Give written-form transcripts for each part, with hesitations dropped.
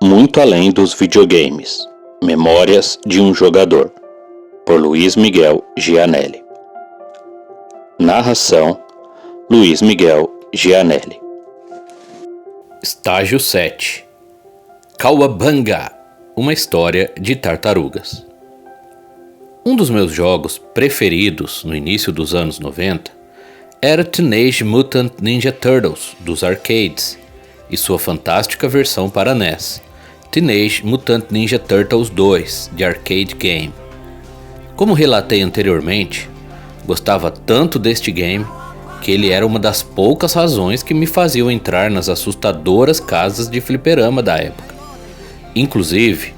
Muito além dos videogames. Memórias de um jogador. Por Luiz Miguel Gianelli. Narração: Luiz Miguel Gianelli. Estágio 7. Cauabanga, uma história de tartarugas. Um dos meus jogos preferidos no início dos anos 90 era Teenage Mutant Ninja Turtles dos arcades e sua fantástica versão para NES, Teenage Mutant Ninja Turtles 2 de Arcade Game. Como relatei anteriormente, gostava tanto deste game que ele era uma das poucas razões que me faziam entrar nas assustadoras casas de fliperama da época. Inclusive,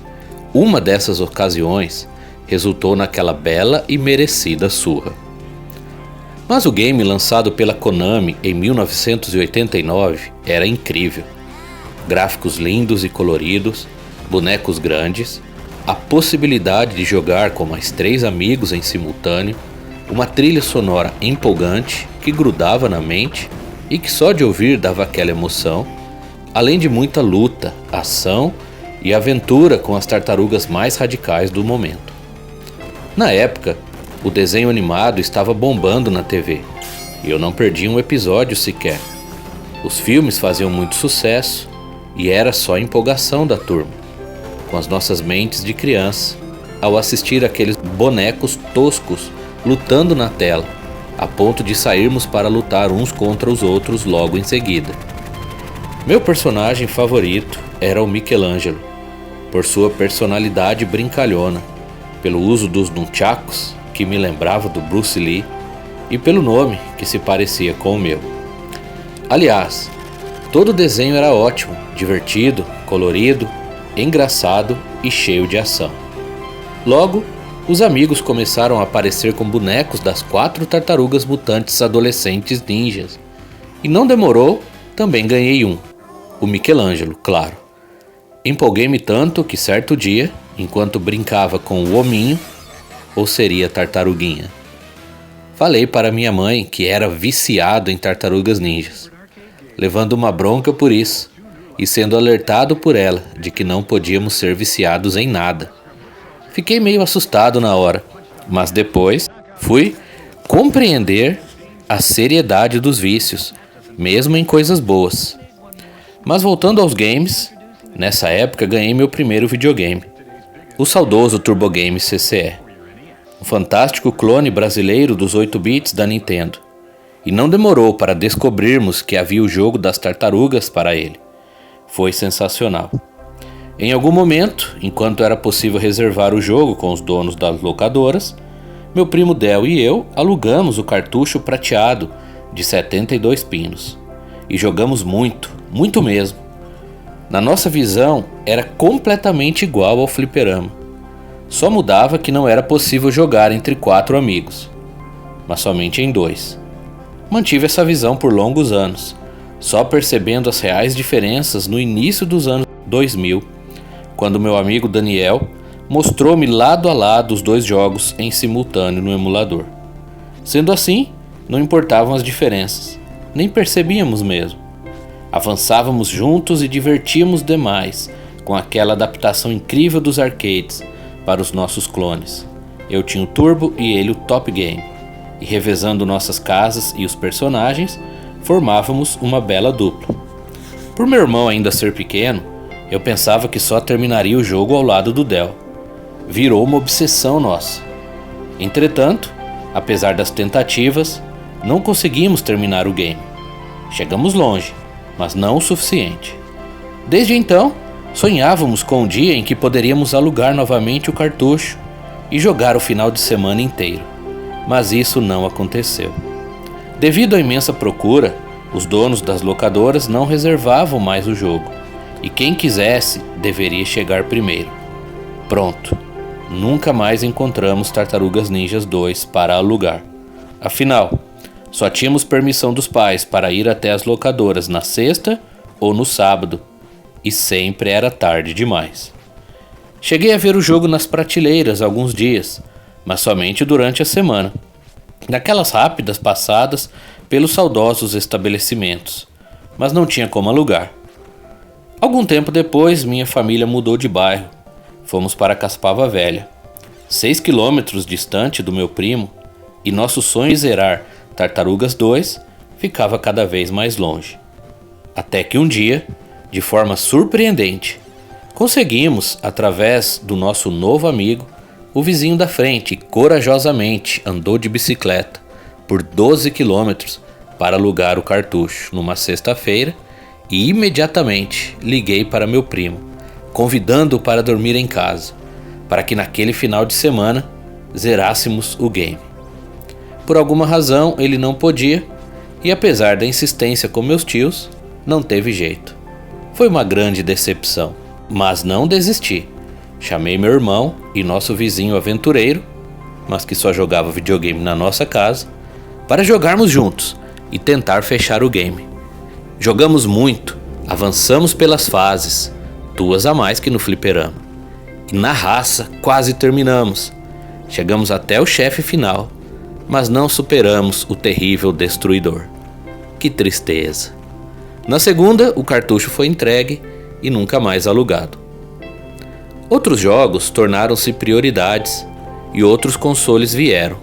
uma dessas ocasiões resultou naquela bela e merecida surra. Mas o game lançado pela Konami em 1989 era incrível. Gráficos lindos e coloridos, bonecos grandes, a possibilidade de jogar com mais 3 amigos em simultâneo, uma trilha sonora empolgante que grudava na mente e que só de ouvir dava aquela emoção, além de muita luta, ação e aventura com as tartarugas mais radicais do momento. Na época, o desenho animado estava bombando na TV e eu não perdi um episódio sequer. Os filmes faziam muito sucesso e era só empolgação da turma, com as nossas mentes de criança, ao assistir aqueles bonecos toscos lutando na tela, a ponto de sairmos para lutar uns contra os outros logo em seguida. Meu personagem favorito era o Michelangelo, por sua personalidade brincalhona, pelo uso dos nunchakus, que me lembrava do Bruce Lee, e pelo nome, que se parecia com o meu. Aliás, todo o desenho era ótimo, divertido, colorido, engraçado e cheio de ação. Logo, os amigos começaram a aparecer com bonecos das 4 tartarugas mutantes adolescentes ninjas. E não demorou, também ganhei um. O Michelangelo, claro. Empolguei-me tanto que certo dia, enquanto brincava com o hominho, ou seria tartaruguinha, falei para minha mãe que era viciado em tartarugas ninjas, levando uma bronca por isso e sendo alertado por ela de que não podíamos ser viciados em nada. Fiquei meio assustado na hora, mas depois fui compreender a seriedade dos vícios, mesmo em coisas boas. Mas voltando aos games, nessa época ganhei meu primeiro videogame, o saudoso Turbo Game CCE, um fantástico clone brasileiro dos 8 bits da Nintendo. E não demorou para descobrirmos que havia o jogo das tartarugas para ele. Foi sensacional. Em algum momento, enquanto era possível reservar o jogo com os donos das locadoras, meu primo Del e eu alugamos o cartucho prateado de 72 pinos. E jogamos muito, muito mesmo. Na nossa visão, era completamente igual ao fliperama. Só mudava que não era possível jogar entre 4 amigos, mas somente em 2. Mantive essa visão por longos anos, só percebendo as reais diferenças no início dos anos 2000, quando meu amigo Daniel mostrou-me lado a lado os 2 jogos em simultâneo no emulador. Sendo assim, não importavam as diferenças, nem percebíamos mesmo. Avançávamos juntos e divertíamos demais com aquela adaptação incrível dos arcades para os nossos clones. Eu tinha o Turbo e ele o Top Game, e revezando nossas casas e os personagens, formávamos uma bela dupla. Por meu irmão ainda ser pequeno, eu pensava que só terminaria o jogo ao lado do Del. Virou uma obsessão nossa. Entretanto, apesar das tentativas, não conseguimos terminar o game. Chegamos longe, mas não o suficiente. Desde então, sonhávamos com o dia em que poderíamos alugar novamente o cartucho e jogar o final de semana inteiro. Mas isso não aconteceu. Devido à imensa procura, os donos das locadoras não reservavam mais o jogo, e quem quisesse deveria chegar primeiro. Pronto, nunca mais encontramos Tartarugas Ninjas 2 para alugar. Afinal, só tínhamos permissão dos pais para ir até as locadoras na sexta ou no sábado, e sempre era tarde demais. Cheguei a ver o jogo nas prateleiras alguns dias, mas somente durante a semana, naquelas rápidas passadas pelos saudosos estabelecimentos, mas não tinha como alugar. Algum tempo depois, minha família mudou de bairro. Fomos para Caspava Velha, 6 quilômetros distante do meu primo, e nosso sonho de zerar Tartarugas 2 ficava cada vez mais longe. Até que um dia, de forma surpreendente, conseguimos, através do nosso novo amigo, o vizinho da frente corajosamente andou de bicicleta por 12 quilômetros para alugar o cartucho numa sexta-feira e imediatamente liguei para meu primo, convidando-o para dormir em casa, para que naquele final de semana zerássemos o game. Por alguma razão ele não podia e, apesar da insistência com meus tios, não teve jeito. Foi uma grande decepção, mas não desisti. Chamei meu irmão e nosso vizinho aventureiro, mas que só jogava videogame na nossa casa, para jogarmos juntos e tentar fechar o game. Jogamos muito, avançamos pelas fases, 2 a mais que no fliperama. E na raça quase terminamos. Chegamos até o chefe final, mas não superamos o terrível destruidor. Que tristeza. Na segunda, o cartucho foi entregue e nunca mais alugado. Outros jogos tornaram-se prioridades e outros consoles vieram.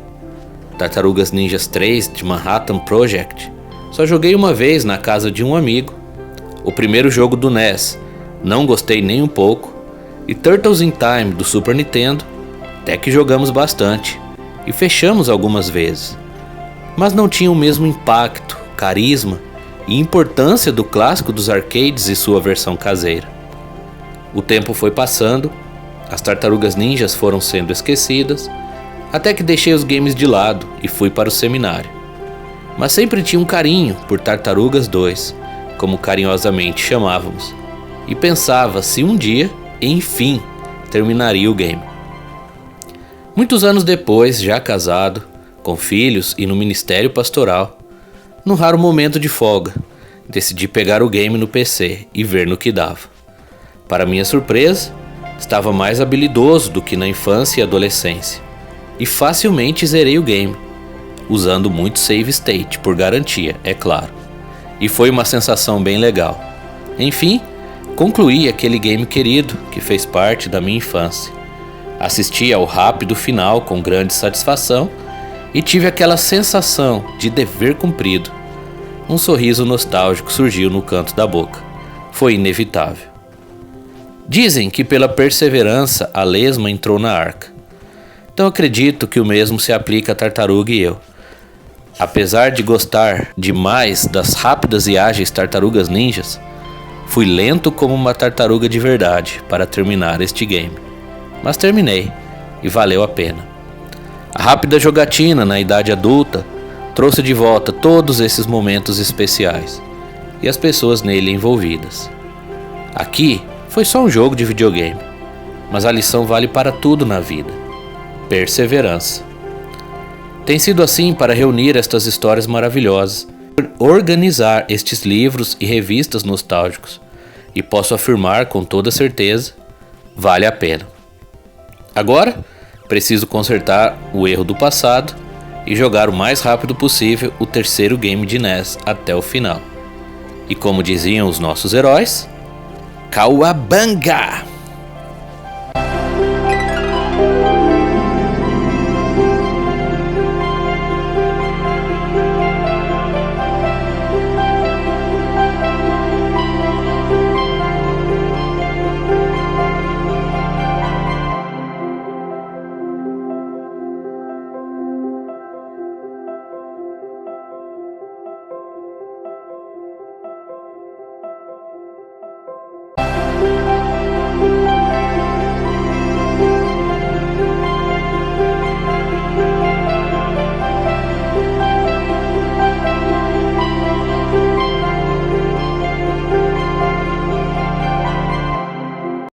Tartarugas Ninjas 3 de Manhattan Project só joguei uma vez na casa de um amigo. O primeiro jogo do NES não gostei nem um pouco. E Turtles in Time do Super Nintendo até que jogamos bastante e fechamos algumas vezes. Mas não tinha o mesmo impacto, carisma e importância do clássico dos arcades e sua versão caseira. O tempo foi passando, as Tartarugas Ninjas foram sendo esquecidas, até que deixei os games de lado e fui para o seminário. Mas sempre tinha um carinho por Tartarugas 2, como carinhosamente chamávamos, e pensava se um dia, enfim, terminaria o game. Muitos anos depois, já casado, com filhos e no ministério pastoral, num raro momento de folga, decidi pegar o game no PC e ver no que dava. Para minha surpresa, estava mais habilidoso do que na infância e adolescência, e facilmente zerei o game, usando muito save state, por garantia, é claro. E foi uma sensação bem legal. Enfim, concluí aquele game querido que fez parte da minha infância. Assisti ao rápido final com grande satisfação e tive aquela sensação de dever cumprido. Um sorriso nostálgico surgiu no canto da boca. Foi inevitável. Dizem que pela perseverança a lesma entrou na arca. Então acredito que o mesmo se aplica a Tartaruga e eu. Apesar de gostar demais das rápidas e ágeis Tartarugas Ninjas, fui lento como uma tartaruga de verdade para terminar este game. Mas terminei, e valeu a pena. A rápida jogatina na idade adulta trouxe de volta todos esses momentos especiais e as pessoas nele envolvidas. Aqui foi só um jogo de videogame, mas a lição vale para tudo na vida: perseverança. Tem sido assim para reunir estas histórias maravilhosas, organizar estes livros e revistas nostálgicos, e posso afirmar com toda certeza, vale a pena. Agora, preciso consertar o erro do passado e jogar o mais rápido possível o terceiro game de NES até o final. E como diziam os nossos heróis, Cauabanga!